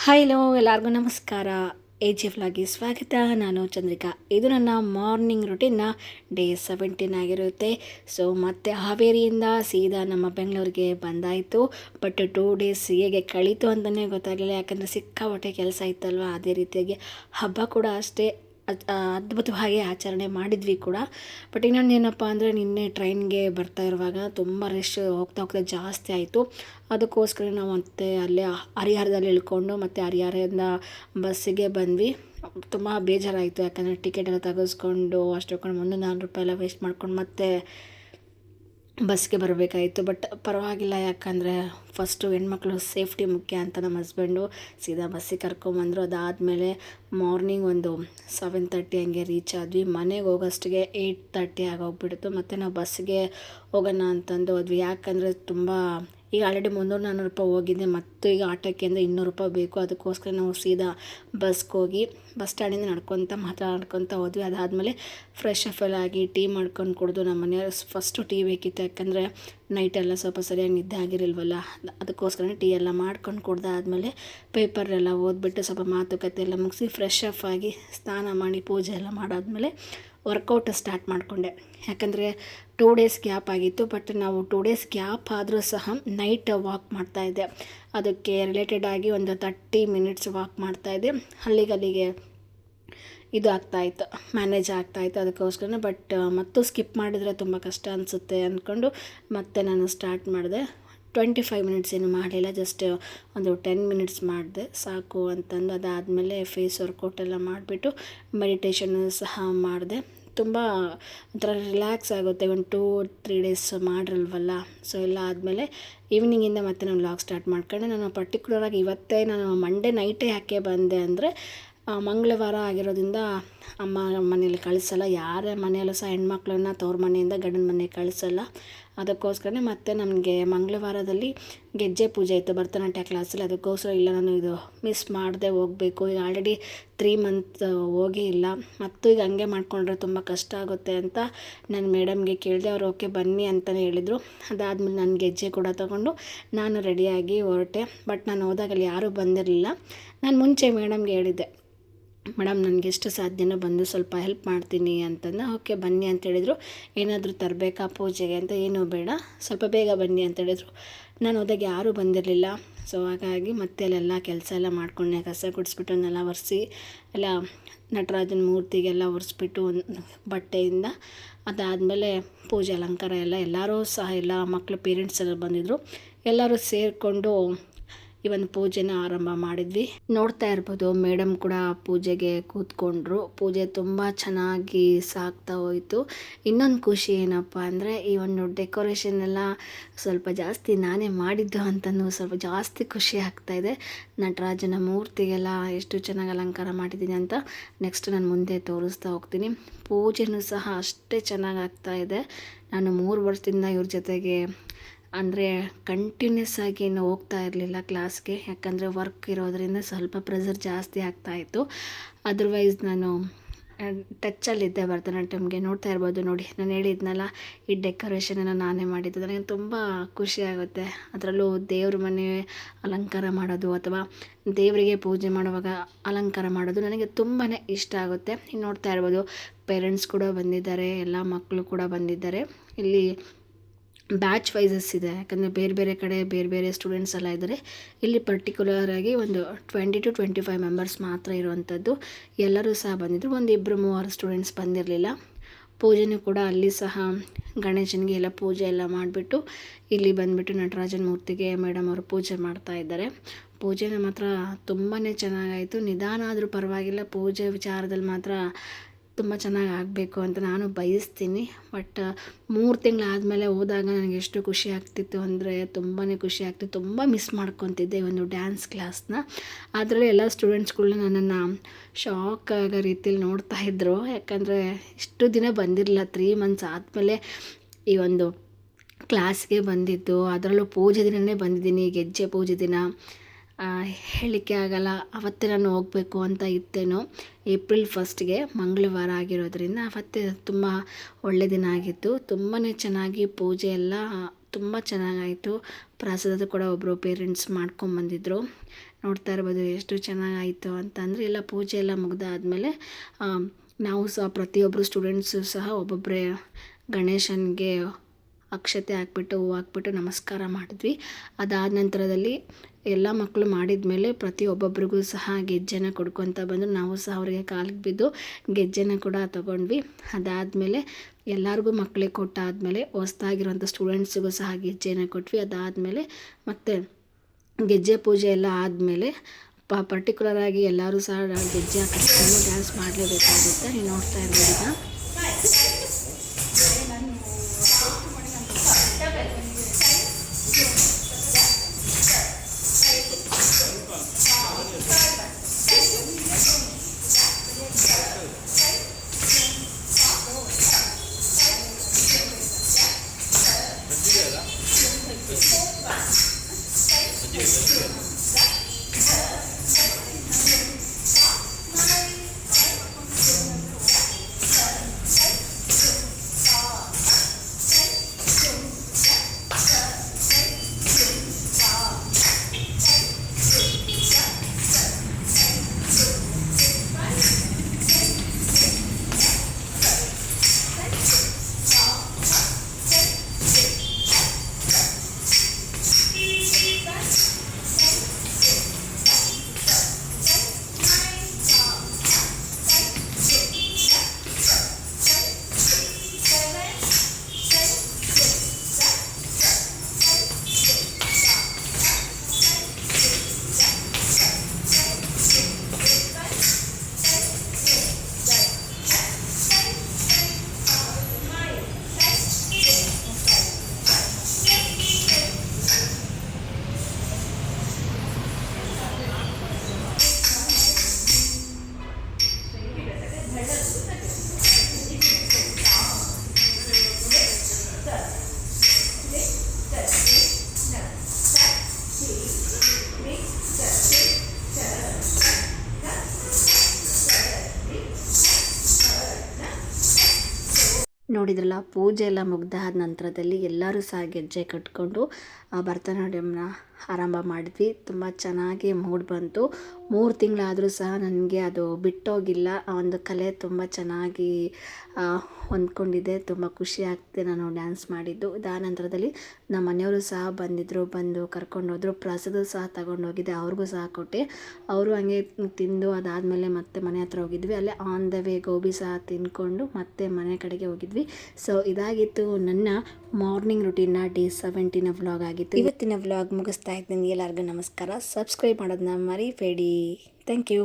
Hello ಎಲ್ಲರಿಗೂ ನಮಸ್ಕಾರ. AG ವ್ಲಾಗ್ಗೆ ಸ್ವಾಗತ. ನಾನು ಚಂದ್ರಿಕಾ. ಇದು ನನ್ನ ಮಾರ್ನಿಂಗ್ ರುಟೀನ್ನ ಡೇ 17 ಆಗಿರುತ್ತೆ. ಸೊ ಮತ್ತೆ ಹಾವೇರಿಯಿಂದ ಸೀದಾ ನಮ್ಮ ಬೆಂಗಳೂರಿಗೆ ಬಂದಾಯಿತು. ಬಟ್ 2 ಡೇಸ್ ಹೇಗೆ ಕಳೀತು ಅಂತಲೇ ಗೊತ್ತಾಗಲಿಲ್ಲ, ಯಾಕಂದರೆ ಸಿಕ್ಕಾಪಟ್ಟೆ ಕೆಲಸ ಇತ್ತಲ್ವ. ಅದೇ ರೀತಿಯಾಗಿ ಹಬ್ಬ ಕೂಡ ಅಷ್ಟೇ ಅದ್ಭುತವಾಗಿ ಆಚರಣೆ ಮಾಡಿದ್ವಿ ಕೂಡ. ಬಟ್ ಇನ್ನೊಂದು ಏನಪ್ಪ ಅಂದರೆ, ನಿನ್ನೆ ಟ್ರೈನ್ಗೆ ಬರ್ತಾ ಇರುವಾಗ ತುಂಬ ರಶ್ ಹೋಗ್ತಾ ಹೋಗ್ತಾ ಜಾಸ್ತಿ ಆಯಿತು. ಅದಕ್ಕೋಸ್ಕರ ನಾವು ಮತ್ತೆ ಅಲ್ಲೇ ಹರಿಹರದಲ್ಲಿ ಇಳ್ಕೊಂಡು ಮತ್ತು ಹರಿಹರದಿಂದ ಬಸ್ಸಿಗೆ ಬಂದ್ವಿ. ತುಂಬ ಬೇಜಾರಾಯಿತು, ಯಾಕಂದರೆ ಟಿಕೆಟ್ ಎಲ್ಲ ತೆಗೆಸ್ಕೊಂಡು ಅಷ್ಟೊಂದು 300-400 ರೂಪಾಯಿ ಎಲ್ಲ ವೇಸ್ಟ್ ಮಾಡ್ಕೊಂಡು ಮತ್ತೆ ಬಸ್ಗೆ ಬರಬೇಕಾಯಿತು. ಬಟ್ ಪರವಾಗಿಲ್ಲ, ಯಾಕಂದರೆ ಫಸ್ಟು ಹೆಣ್ಮಕ್ಳು ಸೇಫ್ಟಿ ಮುಖ್ಯ ಅಂತ ನಮ್ಮ ಹಸ್ಬೆಂಡು ಸೀದಾ ಬಸ್ಸಿಗೆ ಕರ್ಕೊಂಬಂದರು. ಅದಾದಮೇಲೆ ಮಾರ್ನಿಂಗ್ ಒಂದು 7:30 ಹಂಗೆ ರೀಚ್ ಆದ್ವಿ. ಮನೆಗೆ ಹೋಗೋಷ್ಟಿಗೆ 8:30 ಆಗೋಗ್ಬಿಡ್ತು. ಮತ್ತು ನಾವು ಬಸ್ಸಿಗೆ ಹೋಗೋಣ ಅಂತಂದು ಹೋದ್ವಿ. ಯಾಕಂದರೆ ತುಂಬ ಈಗ ಆಲ್ರೆಡಿ 300-400 ರೂಪಾಯಿ ಹೋಗಿದೆ, ಮತ್ತು ಈಗ ಆಟೋಕ್ಕೆ ಅಂದರೆ 200 ರೂಪಾಯಿ ಬೇಕು. ಅದಕ್ಕೋಸ್ಕರ ನಾವು ಸೀದಾ ಬಸ್ಗೆ ಹೋಗಿ ಬಸ್ ಸ್ಟ್ಯಾಂಡಿಂದ ನಡ್ಕೊತ ಹೋದ್ವಿ. ಅದಾದಮೇಲೆ ಫ್ರೆಶ್ ಅಪ್ ಎಲ್ಲ ಆಗಿ ಟೀ ಮಾಡ್ಕೊಂಡು ಕುಡಿದು, ನಮ್ಮ ಮನೆಯವ್ರು ಫಸ್ಟು ಟೀ ಬೇಕಿತ್ತು, ಯಾಕಂದರೆ ನೈಟೆಲ್ಲ ಸ್ವಲ್ಪ ಸರಿಯಾಗಿ ನಿದ್ದೆ ಆಗಿರಲ್ವಲ್ಲ. ಅದಕ್ಕೋಸ್ಕರ ಟೀ ಎಲ್ಲ ಮಾಡ್ಕೊಂಡು ಕುಡ್ದಾದ್ಮೇಲೆ ಪೇಪರೆಲ್ಲ ಓದ್ಬಿಟ್ಟು ಸ್ವಲ್ಪ ಮಾತುಕತೆ ಎಲ್ಲ ಮುಗಿಸಿ ಫ್ರೆಶ್ ಅಪ್ ಆಗಿ ಸ್ನಾನ ಮಾಡಿ ಪೂಜೆ ಎಲ್ಲ ಮಾಡಾದ್ಮೇಲೆ ವರ್ಕೌಟ್ ಸ್ಟಾರ್ಟ್ ಮಾಡಿಕೊಂಡೆ. ಯಾಕಂದರೆ 2 ಡೇಸ್ ಗ್ಯಾಪ್ ಆಗಿತ್ತು. ಬಟ್ ನಾವು 2 ಡೇಸ್ ಗ್ಯಾಪ್ ಆದರೂ ಸಹ ನೈಟ್ ವಾಕ್ ಮಾಡ್ತಾಯಿದ್ದೆ. ಅದಕ್ಕೆ ರಿಲೇಟೆಡ್ ಆಗಿ ಒಂದು 30 ಮಿನಿಟ್ಸ್ ವಾಕ್ ಮಾಡ್ತಾಯಿದ್ದೆ. ಅಲ್ಲಿಗೆ ಇದು ಆಗ್ತಾಯಿತ್ತು, ಮ್ಯಾನೇಜ್ ಆಗ್ತಾಯಿತ್ತು. ಅದಕ್ಕೋಸ್ಕರ ಬಟ್ ಮತ್ತು ಸ್ಕಿಪ್ ಮಾಡಿದರೆ ತುಂಬ ಕಷ್ಟ ಅನಿಸುತ್ತೆ ಅಂದ್ಕೊಂಡು ಮತ್ತೆ ನಾನು ಸ್ಟಾರ್ಟ್ ಮಾಡಿದೆ. 25 ಮಿನಿಟ್ಸ್ ಏನು ಮಾಡಲಿಲ್ಲ, ಜಸ್ಟ್ ಒಂದು 10 ಮಿನಿಟ್ಸ್ ಮಾಡಿದೆ ಸಾಕು ಅಂತಂದು. ಅದಾದಮೇಲೆ ಫೇಸ್ ವರ್ಕೌಟ್ ಎಲ್ಲ ಮಾಡಿಬಿಟ್ಟು ಮೆಡಿಟೇಷನ್ ಸಹ ಮಾಡಿದೆ. ತುಂಬ ಒಂಥರ ರಿಲ್ಯಾಕ್ಸ್ ಆಗುತ್ತೆ, ಒಂದು 2-3 ಡೇಸ್ ಮಾಡಿರಲ್ವಲ್ಲ. ಸೊ ಎಲ್ಲ ಆದಮೇಲೆ ಈವ್ನಿಂಗಿಂದ ಮತ್ತೆ ನಾನು ವ್ಲಾಗ್ ಸ್ಟಾರ್ಟ್ ಮಾಡ್ಕೊಂಡೆ. ನಾನು ಪರ್ಟಿಕ್ಯುಲರಾಗಿ ಇವತ್ತೇ ನಾನು ಮಂಡೇ ನೈಟೇ ಯಾಕೆ ಬಂದೆ ಅಂದರೆ, ಮಂಗಳವಾರ ಆಗಿರೋದ್ರಿಂದ ಅಮ್ಮ ಮನೇಲಿ ಕಳಿಸಲ್ಲ, ಯಾರ ಮನೆಯಲ್ಲೂ ಸಹ ಹೆಣ್ಮಕ್ಳನ್ನ ತವ್ರ ಮನೆಯಿಂದ ಗಂಡನ ಮನೆಗೆ ಕಳಿಸಲ್ಲ. ಅದಕ್ಕೋಸ್ಕರನೇ ಮತ್ತೆ ನಮಗೆ ಮಂಗಳವಾರದಲ್ಲಿ ಗೆಜ್ಜೆ ಪೂಜೆ ಇತ್ತು ಭರತನಾಟ್ಯ ಕ್ಲಾಸಲ್ಲಿ. ಅದಕ್ಕೋಸ್ಕರ ಇಲ್ಲ, ನಾನು ಇದು ಮಿಸ್ ಮಾಡದೆ ಹೋಗಬೇಕು. ಈಗ ಆಲ್ರೆಡಿ 3 ಮಂತ್ ಹೋಗೇ ಇಲ್ಲ, ಮತ್ತು ಈಗ ಹಂಗೆ ಮಾಡಿಕೊಂಡ್ರೆ ತುಂಬ ಕಷ್ಟ ಆಗುತ್ತೆ ಅಂತ ನಾನು ಮೇಡಮ್ಗೆ ಕೇಳಿದೆ. ಅವ್ರು ಓಕೆ ಬನ್ನಿ ಅಂತಲೇ ಹೇಳಿದರು. ಅದಾದಮೇಲೆ ನಾನು ಗೆಜ್ಜೆ ಕೂಡ ತಗೊಂಡು ನಾನು ರೆಡಿಯಾಗಿ ಹೊರಟೆ. ಬಟ್ ನಾನು ಹೋದಾಗಲ್ಲಿ ಯಾರೂ ಬಂದಿರಲಿಲ್ಲ. ನಾನು ಮುಂಚೆ ಮೇಡಮ್ಗೆ ಹೇಳಿದ್ದೆ, ಮೇಡಮ್ ನನಗೆ ಎಷ್ಟು ಸಾಧ್ಯನೋ ಬಂದು ಸ್ವಲ್ಪ ಹೆಲ್ಪ್ ಮಾಡ್ತೀನಿ ಅಂತಂದು. ಓಕೆ ಬನ್ನಿ ಅಂತ ಹೇಳಿದರು. ಏನಾದರೂ ತರಬೇಕಾ ಪೂಜೆಗೆ ಅಂತ? ಏನೂ ಬೇಡ, ಸ್ವಲ್ಪ ಬೇಗ ಬನ್ನಿ ಅಂತ ಹೇಳಿದರು. ನಾನು ಹೋದಾಗ ಯಾರೂ ಬಂದಿರಲಿಲ್ಲ. ಸೊ ಹಾಗಾಗಿ ಮತ್ತೆ ಅಲ್ಲೆಲ್ಲ ಕೆಲಸ ಎಲ್ಲ ಮಾಡ್ಕೊಂಡೆ. ಕಸ ಗುಡಿಸ್ಬಿಟ್ಟು ನೆಲ ಒರೆಸಿ ಎಲ್ಲ ನಟರಾಜನ ಮೂರ್ತಿಗೆಲ್ಲ ಒರೆಸ್ಬಿಟ್ಟು ಬಟ್ಟೆಯಿಂದ. ಅದಾದಮೇಲೆ ಪೂಜೆ ಅಲಂಕಾರ ಎಲ್ಲರೂ ಸಹ ಎಲ್ಲ ಮಕ್ಕಳು ಪೇರೆಂಟ್ಸ್ ಎಲ್ಲ ಬಂದಿದ್ದರು. ಎಲ್ಲರೂ ಸೇರಿಕೊಂಡು ಈ ಒಂದು ಪೂಜೆನ ಆರಂಭ ಮಾಡಿದ್ವಿ. ನೋಡ್ತಾ ಇರ್ಬೋದು, ಮೇಡಮ್ ಕೂಡ ಪೂಜೆಗೆ ಕೂತ್ಕೊಂಡ್ರು. ಪೂಜೆ ತುಂಬ ಚೆನ್ನಾಗಿ ಸಾಗ್ತಾ ಹೋಯಿತು. ಇನ್ನೊಂದು ಖುಷಿ ಏನಪ್ಪ ಅಂದರೆ, ಈ ಒಂದು ಡೆಕೋರೇಷನ್ ಎಲ್ಲ ಸ್ವಲ್ಪ ಜಾಸ್ತಿ ನಾನೇ ಮಾಡಿದ್ದು ಅಂತಲೂ ಸ್ವಲ್ಪ ಜಾಸ್ತಿ ಖುಷಿ ಆಗ್ತಾಯಿದೆ. ನಟರಾಜನ ಮೂರ್ತಿಗೆಲ್ಲ ಎಷ್ಟು ಚೆನ್ನಾಗಿ ಅಲಂಕಾರ ಮಾಡಿದ್ದೀನಿ ಅಂತ ನೆಕ್ಸ್ಟ್ ನಾನು ಮುಂದೆ ತೋರಿಸ್ತಾ ಹೋಗ್ತೀನಿ. ಪೂಜೆನೂ ಸಹ ಅಷ್ಟೇ ಚೆನ್ನಾಗಿ ಆಗ್ತಾಯಿದೆ. ನಾನು 3 ವರ್ಷದಿಂದ ಇವ್ರ ಜೊತೆಗೆ ಅಂದರೆ ಕಂಟಿನ್ಯೂಸ್ ಆಗಿ ಏನು ಹೋಗ್ತಾ ಇರಲಿಲ್ಲ ಕ್ಲಾಸ್ಗೆ, ಯಾಕಂದರೆ ವರ್ಕ್ ಇರೋದರಿಂದ ಸ್ವಲ್ಪ ಪ್ರೆಷರ್ ಜಾಸ್ತಿ ಆಗ್ತಾಯಿತ್ತು. ಅದರ್ವೈಸ್ ನಾನು ಟಚ್ಚಲ್ಲಿದ್ದೆ ಭರತನಾಟ್ಯಮ್ಗೆ. ನೋಡ್ತಾ ಇರ್ಬೋದು, ನೋಡಿ ನಾನು ಹೇಳಿದ್ನಲ್ಲ, ಈ ಡೆಕೋರೇಷನನ್ನು ನಾನೇ ಮಾಡಿದ್ದು. ನನಗೆ ತುಂಬ ಖುಷಿ ಆಗುತ್ತೆ. ಅದರಲ್ಲೂ ದೇವ್ರ ಮನೆ ಅಲಂಕಾರ ಮಾಡೋದು ಅಥವಾ ದೇವರಿಗೆ ಪೂಜೆ ಮಾಡುವಾಗ ಅಲಂಕಾರ ಮಾಡೋದು ನನಗೆ ತುಂಬಾ ಇಷ್ಟ ಆಗುತ್ತೆ. ನೋಡ್ತಾ ಇರ್ಬೋದು, ಪೇರೆಂಟ್ಸ್ ಕೂಡ ಬಂದಿದ್ದಾರೆ, ಎಲ್ಲ ಮಕ್ಕಳು ಕೂಡ ಬಂದಿದ್ದಾರೆ. ಇಲ್ಲಿ ಬ್ಯಾಚ್ ವೈಸಸ್ ಇದೆ, ಯಾಕಂದರೆ ಬೇರೆ ಬೇರೆ ಕಡೆ ಬೇರೆ ಬೇರೆ ಸ್ಟೂಡೆಂಟ್ಸ್ ಎಲ್ಲ ಇದ್ದಾರೆ. ಇಲ್ಲಿ ಪರ್ಟಿಕ್ಯುಲರಾಗಿ ಒಂದು 20-25 ಮೆಂಬರ್ಸ್ ಮಾತ್ರ ಇರುವಂಥದ್ದು. ಎಲ್ಲರೂ ಸಹ ಬಂದಿದ್ದರು. 1-2-3 ಸ್ಟೂಡೆಂಟ್ಸ್ ಬಂದಿರಲಿಲ್ಲ. ಪೂಜೆನೂ ಕೂಡ ಅಲ್ಲಿ ಸಹ ಗಣೇಶನಿಗೆ ಎಲ್ಲ ಪೂಜೆ ಎಲ್ಲ ಮಾಡಿಬಿಟ್ಟು ಇಲ್ಲಿ ಬಂದುಬಿಟ್ಟು ನಟರಾಜನ ಮೂರ್ತಿಗೆ ಮೇಡಮ್ ಅವರು ಪೂಜೆ ಮಾಡ್ತಾ ಇದ್ದಾರೆ. ಪೂಜೆನ ಮಾತ್ರ ತುಂಬಾ ಚೆನ್ನಾಗಾಯಿತು. ನಿಧಾನ ಆದರೂ ಪರವಾಗಿಲ್ಲ, ಪೂಜೆ ವಿಚಾರದಲ್ಲಿ ಮಾತ್ರ ತುಂಬ ಚೆನ್ನಾಗಿ ಆಗಬೇಕು ಅಂತ ನಾನು ಬಯಸ್ತೀನಿ. ಬಟ್ 3 ತಿಂಗಳಾದಮೇಲೆ ಹೋದಾಗ ನನಗೆ ಎಷ್ಟು ಖುಷಿ ಆಗ್ತಿತ್ತು ಅಂದರೆ ತುಂಬಾ ಖುಷಿ ಆಗ್ತಿತ್ತು. ತುಂಬ ಮಿಸ್ ಮಾಡ್ಕೊತಿದ್ದೆ ಈ ಒಂದು ಡ್ಯಾನ್ಸ್ ಕ್ಲಾಸ್ನ. ಅದರಲ್ಲಿ ಎಲ್ಲ ಸ್ಟೂಡೆಂಟ್ಸ್ಗಳನ್ನ ನನ್ನನ್ನು ಶಾಕ್ ಆಗೋ ರೀತಿಯಲ್ಲಿ ನೋಡ್ತಾ ಇದ್ದರು. ಯಾಕಂದರೆ ಇಷ್ಟು ದಿನ ಬಂದಿರಲಿಲ್ಲ, 3 ಮಂತ್ಸ್ ಆದಮೇಲೆ ಈ ಒಂದು ಕ್ಲಾಸ್ಗೆ ಬಂದಿದ್ದು. ಅದರಲ್ಲೂ ಪೂಜೆ ದಿನವೇ ಬಂದಿದ್ದೀನಿ, ಗೆಜ್ಜೆ ಪೂಜೆ ದಿನ. ಹೇಳಲಿಕ್ಕೆ ಆಗಲ್ಲ, ಅವತ್ತೇ ನಾನು ಹೋಗಬೇಕು ಅಂತ ಇತ್ತೇನೋ. ಏಪ್ರಿಲ್ 1ಗೆ ಮಂಗಳವಾರ ಆಗಿರೋದ್ರಿಂದ ಅವತ್ತೇ ತುಂಬ ಒಳ್ಳೆ ದಿನ ಆಗಿತ್ತು. ತುಂಬಾ ಚೆನ್ನಾಗಿ ಪೂಜೆ ಎಲ್ಲ ತುಂಬ ಚೆನ್ನಾಗಾಯಿತು. ಪ್ರಸಾದ ಕೂಡ ಒಬ್ಬರು ಪೇರೆಂಟ್ಸ್ ಮಾಡ್ಕೊಂಬಂದಿದ್ರು. ನೋಡ್ತಾ ಇರ್ಬೋದು ಎಷ್ಟು ಚೆನ್ನಾಗಾಯಿತು ಅಂತಂದರೆ, ಎಲ್ಲ ಪೂಜೆ ಎಲ್ಲ ಮುಗಿದಾದ್ಮೇಲೆ ನಾವು ಸಹ ಪ್ರತಿಯೊಬ್ಬರು ಸ್ಟೂಡೆಂಟ್ಸು ಸಹ ಒಬ್ಬೊಬ್ಬರೇ ಗಣೇಶನಿಗೆ ಅಕ್ಷತೆ ಹಾಕ್ಬಿಟ್ಟು ಹೂವು ಹಾಕ್ಬಿಟ್ಟು ನಮಸ್ಕಾರ ಮಾಡಿದ್ವಿ. ಅದಾದ ನಂತರದಲ್ಲಿ ಎಲ್ಲ ಮಕ್ಕಳು ಮಾಡಿದ ಮೇಲೆ ಪ್ರತಿಯೊಬ್ಬೊಬ್ರಿಗೂ ಸಹ ಗೆಜ್ಜೆನ ಕೊಡ್ಕೊತ ಬಂದು ನಾವು ಸಹ ಅವರಿಗೆ ಕಾಲಿಗೆ ಬಿದ್ದು ಗೆಜ್ಜೆನ ಕೂಡ ತೊಗೊಂಡ್ವಿ. ಅದಾದಮೇಲೆ ಎಲ್ಲರಿಗೂ ಮಕ್ಕಳಿಗೆ ಕೊಟ್ಟಾದಮೇಲೆ ಹೊಸ್ದಾಗಿರುವಂಥ ಸ್ಟೂಡೆಂಟ್ಸಿಗೂ ಸಹ ಗೆಜ್ಜೆನ ಕೊಟ್ವಿ. ಅದಾದಮೇಲೆ ಮತ್ತು ಗೆಜ್ಜೆ ಪೂಜೆ ಎಲ್ಲ ಆದಮೇಲೆ ಪರ್ಟಿಕ್ಯುಲರಾಗಿ ಎಲ್ಲರೂ ಸಹ ಗೆಜ್ಜೆ ಹಾಕಿಸ್ಕೊಂಡು ಡ್ಯಾನ್ಸ್ ಮಾಡಲೇಬೇಕಾಗುತ್ತೆ. ನೀವು ನೋಡ್ತಾ ಇರ್ಬೋದು ಈಗ. ನೋಡಿದ್ರಲ್ಲ, ಪೂಜೆ ಎಲ್ಲ ಮುಗ್ದಾದ ನಂತರದಲ್ಲಿ ಎಲ್ಲರೂ ಸಹ ಗೆಜ್ಜೆ ಕಟ್ಕೊಂಡು ಭರತನಾಟ್ಯಂನ ಆರಂಭ ಮಾಡಿದ್ವಿ. ತುಂಬ ಚೆನ್ನಾಗಿ ಮೂಡ್ ಬಂತು. 3 ತಿಂಗಳಾದರೂ ಸಹ ನನಗೆ ಅದು ಬಿಟ್ಟೋಗಿಲ್ಲ. ಆ ಒಂದು ಕಲೆ ತುಂಬ ಚೆನ್ನಾಗಿ ಹೊಂದ್ಕೊಂಡಿದೆ. ತುಂಬ ಖುಷಿ ಆಗ್ತಿದೆ ನಾನು ಡ್ಯಾನ್ಸ್ ಮಾಡಿದ್ದು. ಇದಾದ ನಂತರದಲ್ಲಿ ನಮ್ಮ ಮನೆಯವರು ಸಹ ಬಂದಿದ್ದರು. ಬಂದು ಕರ್ಕೊಂಡೋದ್ರು. ಪ್ರಸಾದ ಸಹ ತಗೊಂಡೋಗಿದ್ದೆ, ಅವ್ರಿಗೂ ಸಹ ಕೊಟ್ಟೆ. ಅವರು ಹಂಗೆ ತಿಂದು ಅದಾದಮೇಲೆ ಮತ್ತೆ ಮನೆ ಹತ್ರ ಹೋಗಿದ್ವಿ. ಅಲ್ಲೇ ಆನ್ ದ ವೇ ಗೋಬಿ ಸಹ ತಿಂದ್ಕೊಂಡು ಮತ್ತೆ ಮನೆ ಕಡೆಗೆ ಹೋಗಿದ್ವಿ. ಸೊ ಇದಾಗಿತ್ತು ನನ್ನ ಮಾರ್ನಿಂಗ್ ರುಟೀನ್ನ ಡೇ 17ನ ವ್ಲಾಗ್ ಆಗಿತ್ತು. ಇವತ್ತಿನ ವ್ಲಾಗ್ ಮುಗಿಸ್ತಾ ಇದ್ದೀನಿ. ಎಲ್ಲರಿಗೂ ನಮಸ್ಕಾರ. ಸಬ್ಸ್ಕ್ರೈಬ್ ಮಾಡೋದನ್ನ ಮರಿಬೇಡಿ. Thank you.